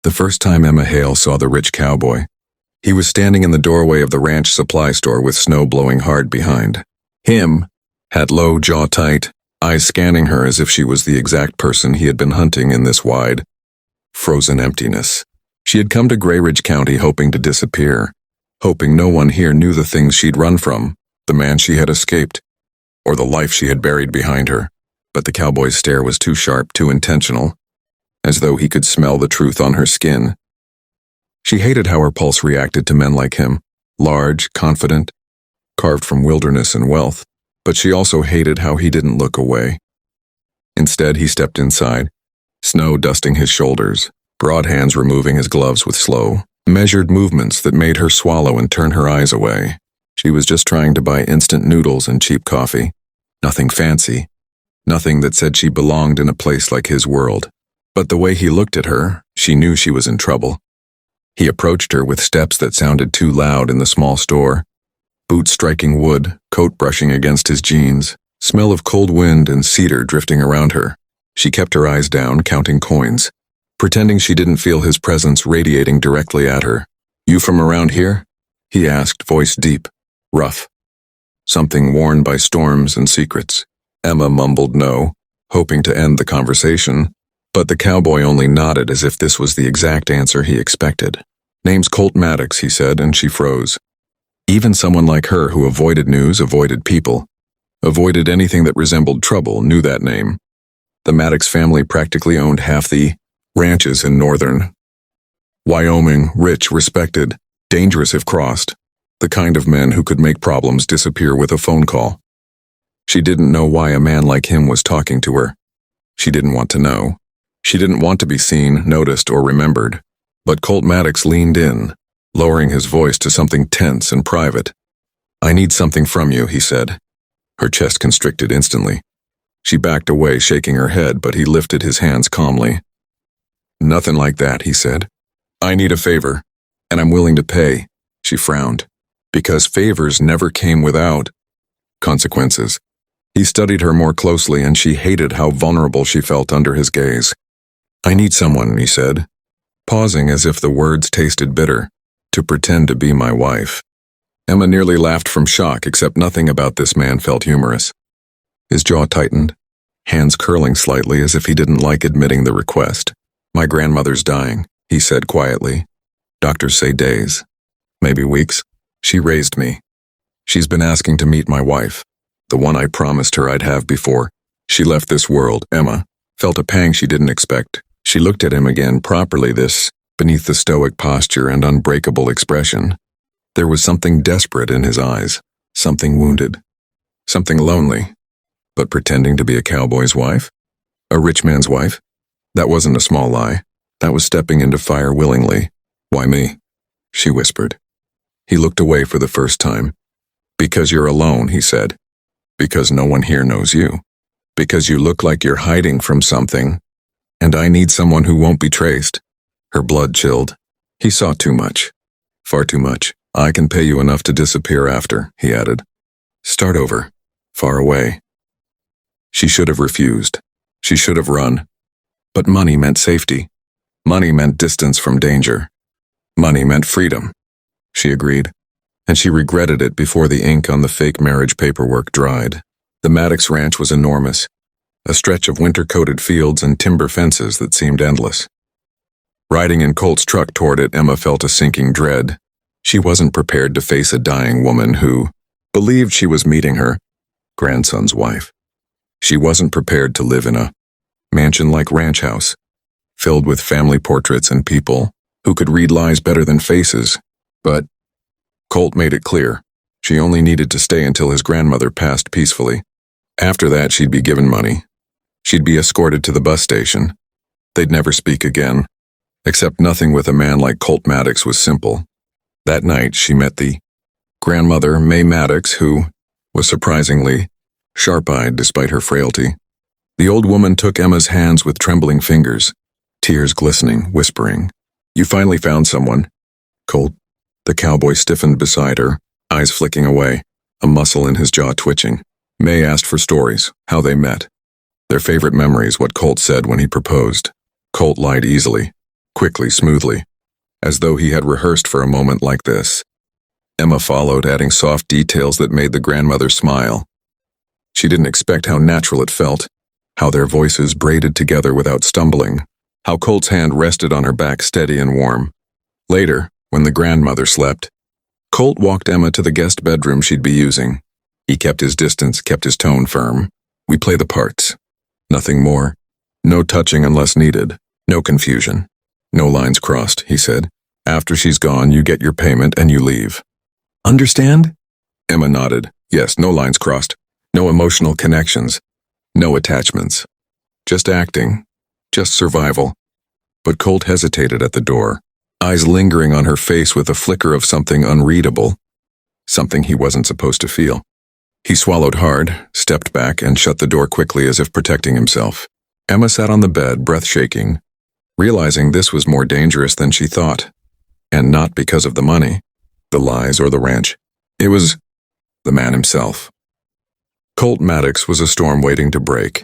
The first time Emma Hale saw the rich cowboy, he was standing in the doorway of the ranch supply store with snow blowing hard behind. Him had low, jaw tight, eyes scanning her as if she was the exact person he had been hunting in this wide, frozen emptiness. She had come to Gray Ridge County hoping to disappear, hoping no one here knew the things she'd run from, the man she had escaped, or the life she had buried behind her. But the cowboy's stare was too sharp, too intentional, as though he could smell the truth on her skin. She hated how her pulse reacted to men like him, large, confident, carved from wilderness and wealth, but she also hated how he didn't look away. Instead, he stepped inside, snow dusting his shoulders, broad hands removing his gloves with slow, measured movements that made her swallow and turn her eyes away. She was just trying to buy instant noodles and cheap coffee. Nothing fancy. Nothing that said she belonged in a place like his world. But the way he looked at her, she knew she was in trouble. He approached her with steps that sounded too loud in the small store. Boots striking wood, coat brushing against his jeans, smell of cold wind and cedar drifting around her. She kept her eyes down, counting coins, pretending she didn't feel his presence radiating directly at her. "You from around here?" he asked, voice deep, rough. Something worn by storms and secrets. Emma mumbled no, hoping to end the conversation, but the cowboy only nodded as if this was the exact answer he expected. "Name's Colt Maddox," he said, and she froze. Even someone like her who avoided news, avoided people, avoided anything that resembled trouble, knew that name. The Maddox family practically owned half the ranches in northern Wyoming, rich, respected, dangerous if crossed, the kind of men who could make problems disappear with a phone call. She didn't know why a man like him was talking to her. She didn't want to know. She didn't want to be seen, noticed, or remembered. But Colt Maddox leaned in, lowering his voice to something tense and private. "I need something from you," he said. Her chest constricted instantly. She backed away, shaking her head, but he lifted his hands calmly. "Nothing like that," he said. "I need a favor, and I'm willing to pay." She frowned, because favors never came without consequences. He studied her more closely, and she hated how vulnerable she felt under his gaze. "I need someone," he said, pausing as if the words tasted bitter, "to pretend to be my wife." Emma nearly laughed from shock, except nothing about this man felt humorous. His jaw tightened, hands curling slightly as if he didn't like admitting the request. "My grandmother's dying," he said quietly. "Doctors say days, maybe weeks. She raised me. She's been asking to meet my wife, the one I promised her I'd have before she left this world." Emma felt a pang she didn't expect. She looked at him again properly, this, beneath the stoic posture and unbreakable expression. There was something desperate in his eyes, something wounded, something lonely. But pretending to be a cowboy's wife? A rich man's wife? That wasn't a small lie. That was stepping into fire willingly. "Why me?" she whispered. He looked away for the first time. "Because you're alone," he said. "Because no one here knows you. Because you look like you're hiding from something. And I need someone who won't be traced." Her blood chilled. He saw too much. Far too much. "I can pay you enough to disappear after," he added. "Start over. Far away." She should have refused. She should have run. But money meant safety. Money meant distance from danger. Money meant freedom. She agreed. And she regretted it before the ink on the fake marriage paperwork dried. The Maddox Ranch was enormous, a stretch of winter-coated fields and timber fences that seemed endless. Riding in Colt's truck toward it, Emma felt a sinking dread. She wasn't prepared to face a dying woman who believed she was meeting her grandson's wife. She wasn't prepared to live in a mansion-like ranch house, filled with family portraits and people who could read lies better than faces. But Colt made it clear. She only needed to stay until his grandmother passed peacefully. After that, she'd be given money. She'd be escorted to the bus station. They'd never speak again. Except nothing with a man like Colt Maddox was simple. That night, she met the grandmother, May Maddox, who was surprisingly sharp-eyed despite her frailty. The old woman took Emma's hands with trembling fingers, tears glistening, whispering, "You finally found someone, Colt." The cowboy stiffened beside her, eyes flicking away, a muscle in his jaw twitching. May asked for stories, how they met. Their favorite memories, what Colt said when he proposed. Colt lied easily. quickly, smoothly, as though he had rehearsed for a moment like this. Emma followed, adding soft details that made the grandmother smile. She didn't expect how natural it felt, how their voices braided together without stumbling, how Colt's hand rested on her back steady and warm. Later, when the grandmother slept, Colt walked Emma to the guest bedroom she'd be using. He kept his distance, kept his tone firm. We play the parts. Nothing more. No touching unless needed. No confusion. No lines crossed, he said. After she's gone, you get your payment and you leave. Understand? Emma nodded. Yes, no lines crossed. No emotional connections. No attachments. Just acting. Just survival. But Colt hesitated at the door, eyes lingering on her face with a flicker of something unreadable. Something he wasn't supposed to feel. He swallowed hard, stepped back, and shut the door quickly as if protecting himself. Emma sat on the bed, breath shaking, realizing this was more dangerous than she thought. And not because of the money, the lies, or the ranch. It was the man himself. Colt Maddox was a storm waiting to break,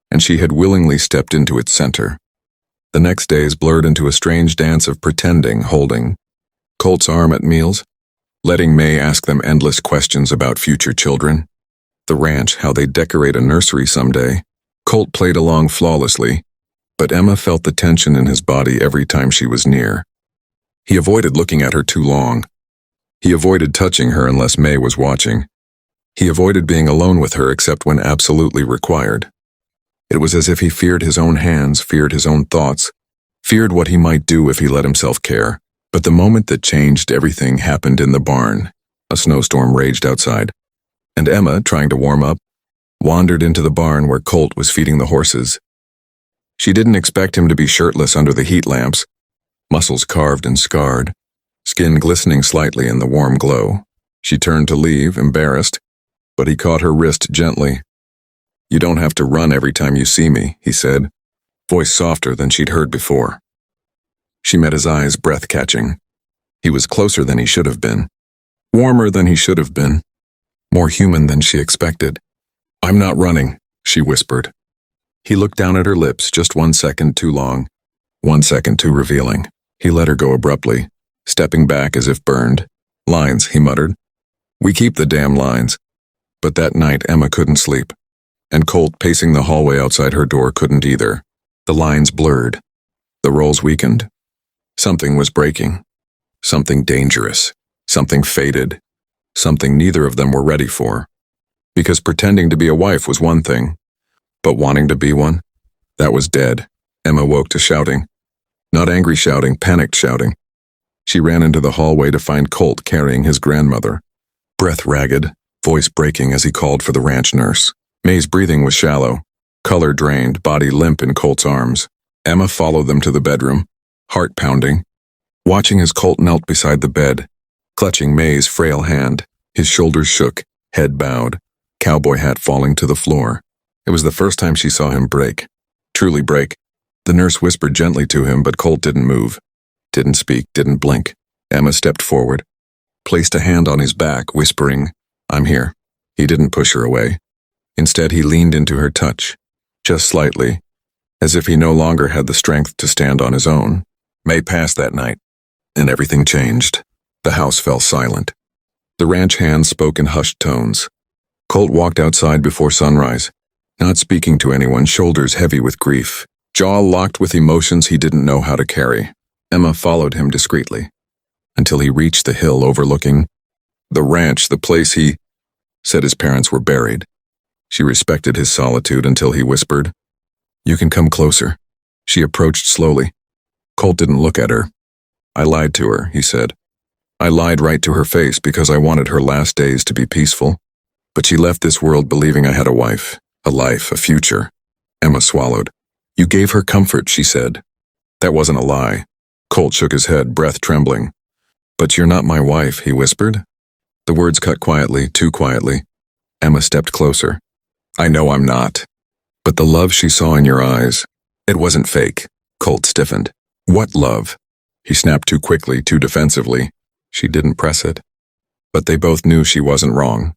and she had willingly stepped into its center. The next days blurred into a strange dance of pretending, holding Colt's arm at meals, letting May ask them endless questions about future children. The ranch, how they'd decorate a nursery someday. Colt played along flawlessly, but Emma felt the tension in his body every time she was near. He avoided looking at her too long. He avoided touching her unless May was watching. He avoided being alone with her except when absolutely required. It was as if he feared his own hands, feared his own thoughts, feared what he might do if he let himself care. But the moment that changed everything happened in the barn. A snowstorm raged outside, and Emma, trying to warm up, wandered into the barn where Colt was feeding the horses. She didn't expect him to be shirtless under the heat lamps, muscles carved and scarred, skin glistening slightly in the warm glow. She turned to leave, embarrassed, but he caught her wrist gently. "You don't have to run every time you see me," he said, voice softer than she'd heard before. She met his eyes, breath-catching. He was closer than he should have been, warmer than he should have been, more human than she expected. "I'm not running," she whispered. He looked down at her lips, just 1 second too long, 1 second too revealing. He let her go abruptly, stepping back as if burned. "Lines," he muttered. "We keep the damn lines." But that night Emma couldn't sleep, and Colt, pacing the hallway outside her door, couldn't either. The lines blurred. The roles weakened. Something was breaking. Something dangerous. Something fated. Something neither of them were ready for. Because pretending to be a wife was one thing, but wanting to be one, that was dead. Emma woke to shouting. Not angry shouting, panicked shouting. She ran into the hallway to find Colt carrying his grandmother, breath ragged, voice breaking as he called for the ranch nurse. May's breathing was shallow, color drained, body limp in Colt's arms. Emma followed them to the bedroom, heart pounding, watching as Colt knelt beside the bed, clutching May's frail hand. His shoulders shook, head bowed, cowboy hat falling to the floor. It was the first time she saw him break, truly break. The nurse whispered gently to him, but Colt didn't move, didn't speak, didn't blink. Emma stepped forward, placed a hand on his back, whispering, "I'm here." He didn't push her away. Instead, he leaned into her touch, just slightly, as if he no longer had the strength to stand on his own. May passed that night, and everything changed. The house fell silent. The ranch hands spoke in hushed tones. Colt walked outside before sunrise, not speaking to anyone, shoulders heavy with grief, jaw locked with emotions he didn't know how to carry. Emma followed him discreetly, until he reached the hill overlooking the ranch, the place he said his parents were buried. She respected his solitude until he whispered, "You can come closer." She approached slowly. Colt didn't look at her. "I lied to her," he said. "I lied right to her face because I wanted her last days to be peaceful. But she left this world believing I had a wife, a life, a future." Emma swallowed. "You gave her comfort," she said. "That wasn't a lie." Colt shook his head, breath trembling. "But you're not my wife," he whispered. The words cut quietly, too quietly. Emma stepped closer. "I know I'm not. But the love she saw in your eyes, it wasn't fake." Colt stiffened. "What love?" He snapped too quickly, too defensively. She didn't press it. But they both knew she wasn't wrong.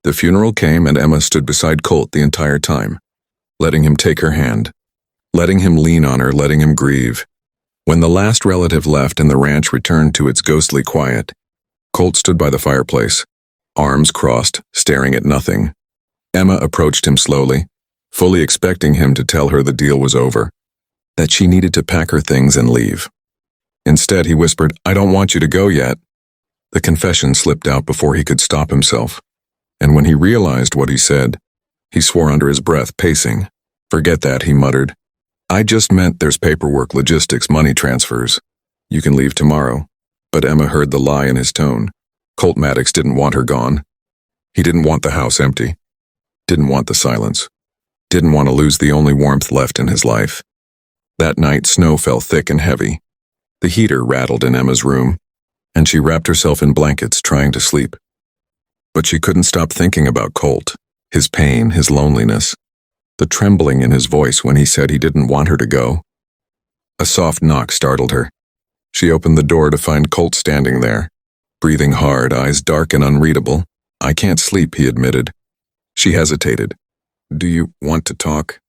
The funeral came and Emma stood beside Colt the entire time, letting him take her hand, letting him lean on her, letting him grieve. When the last relative left and the ranch returned to its ghostly quiet, Colt stood by the fireplace, arms crossed, staring at nothing. Emma approached him slowly, fully expecting him to tell her the deal was over, that she needed to pack her things and leave. Instead, he whispered, "I don't want you to go yet." The confession slipped out before he could stop himself, and when he realized what he said, he swore under his breath, pacing. "Forget that," he muttered. "I just meant there's paperwork, logistics, money transfers. You can leave tomorrow." But Emma heard the lie in his tone. Colt Maddox didn't want her gone. He didn't want the house empty. Didn't want the silence. Didn't want to lose the only warmth left in his life. That night, snow fell thick and heavy. The heater rattled in Emma's room, and she wrapped herself in blankets, trying to sleep. But she couldn't stop thinking about Colt, his pain, his loneliness, the trembling in his voice when he said he didn't want her to go. A soft knock startled her. She opened the door to find Colt standing there, breathing hard, eyes dark and unreadable. "I can't sleep," he admitted. She hesitated. "Do you want to talk?"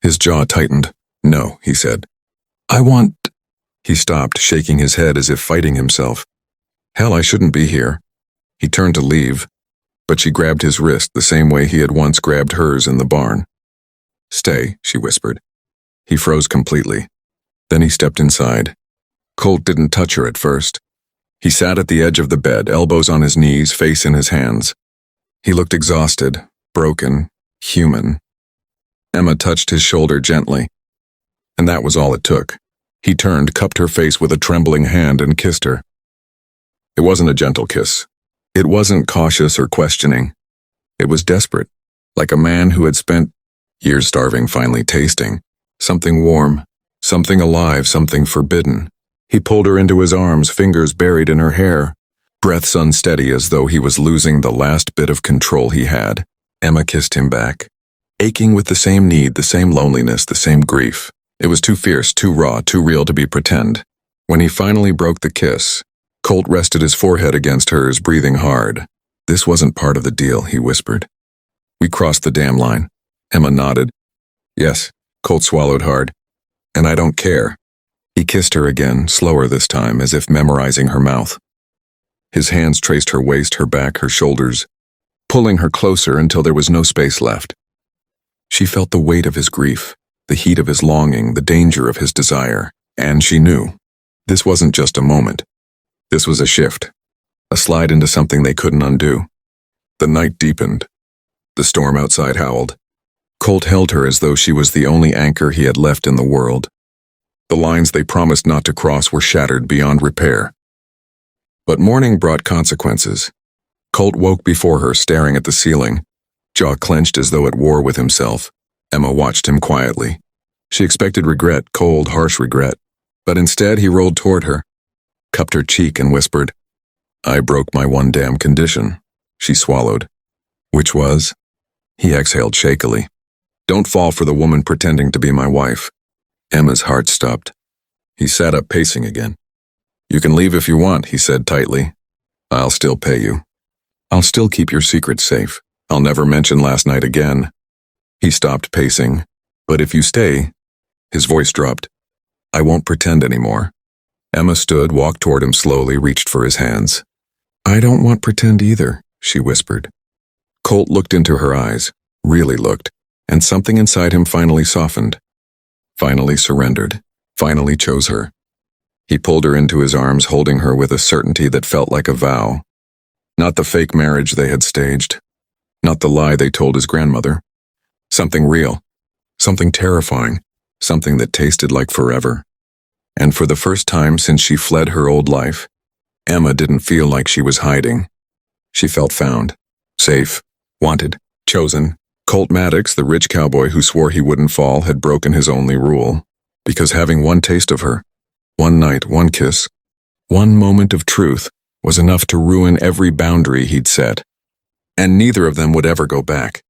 His jaw tightened. "No," he said. "I want—" He stopped, shaking his head as if fighting himself. "Hell, I shouldn't be here." He turned to leave, but she grabbed his wrist the same way he had once grabbed hers in the barn. "Stay," she whispered. He froze completely. Then he stepped inside. Colt didn't touch her at first. He sat at the edge of the bed, elbows on his knees, face in his hands. He looked exhausted, broken, human. Emma touched his shoulder gently, and that was all it took. He turned, cupped her face with a trembling hand, and kissed her. It wasn't a gentle kiss. It wasn't cautious or questioning. It was desperate, like a man who had spent years starving finally tasting something warm, something alive, something forbidden. He pulled her into his arms, fingers buried in her hair, breaths unsteady as though he was losing the last bit of control he had. Emma kissed him back, aching with the same need, the same loneliness, the same grief. It was too fierce, too raw, too real to be pretend. When he finally broke the kiss, Colt rested his forehead against hers, breathing hard. "This wasn't part of the deal," he whispered. "We crossed the damn line." Emma nodded. "Yes," Colt swallowed hard. "And I don't care." He kissed her again, slower this time, as if memorizing her mouth. His hands traced her waist, her back, her shoulders, pulling her closer until there was no space left. She felt the weight of his grief, the heat of his longing, the danger of his desire, and she knew. This wasn't just a moment. This was a shift, a slide into something they couldn't undo. The night deepened. The storm outside howled. Colt held her as though she was the only anchor he had left in the world. The lines they promised not to cross were shattered beyond repair. But morning brought consequences. Colt woke before her, staring at the ceiling, jaw clenched as though at war with himself. Emma watched him quietly. She expected regret, cold, harsh regret, but instead he rolled toward her, cupped her cheek and whispered, "I broke my one damn condition." She swallowed. "Which was?" He exhaled shakily. "Don't fall for the woman pretending to be my wife." Emma's heart stopped. He sat up, pacing again. "You can leave if you want," he said tightly. "I'll still pay you. I'll still keep your secret safe. I'll never mention last night again." He stopped pacing. "But if you stay," his voice dropped, "I won't pretend anymore." Emma stood, walked toward him slowly, reached for his hands. "I don't want pretend either," she whispered. Colt looked into her eyes, really looked, and something inside him finally softened. Finally surrendered, finally chose her. He pulled her into his arms, holding her with a certainty that felt like a vow. Not the fake marriage they had staged, not the lie they told his grandmother. Something real, something terrifying, something that tasted like forever. And for the first time since she fled her old life, Emma didn't feel like she was hiding. She felt found, safe, wanted, chosen. Colt Maddox, the rich cowboy who swore he wouldn't fall, had broken his only rule. Because having one taste of her, one night, one kiss, one moment of truth, was enough to ruin every boundary he'd set. And neither of them would ever go back.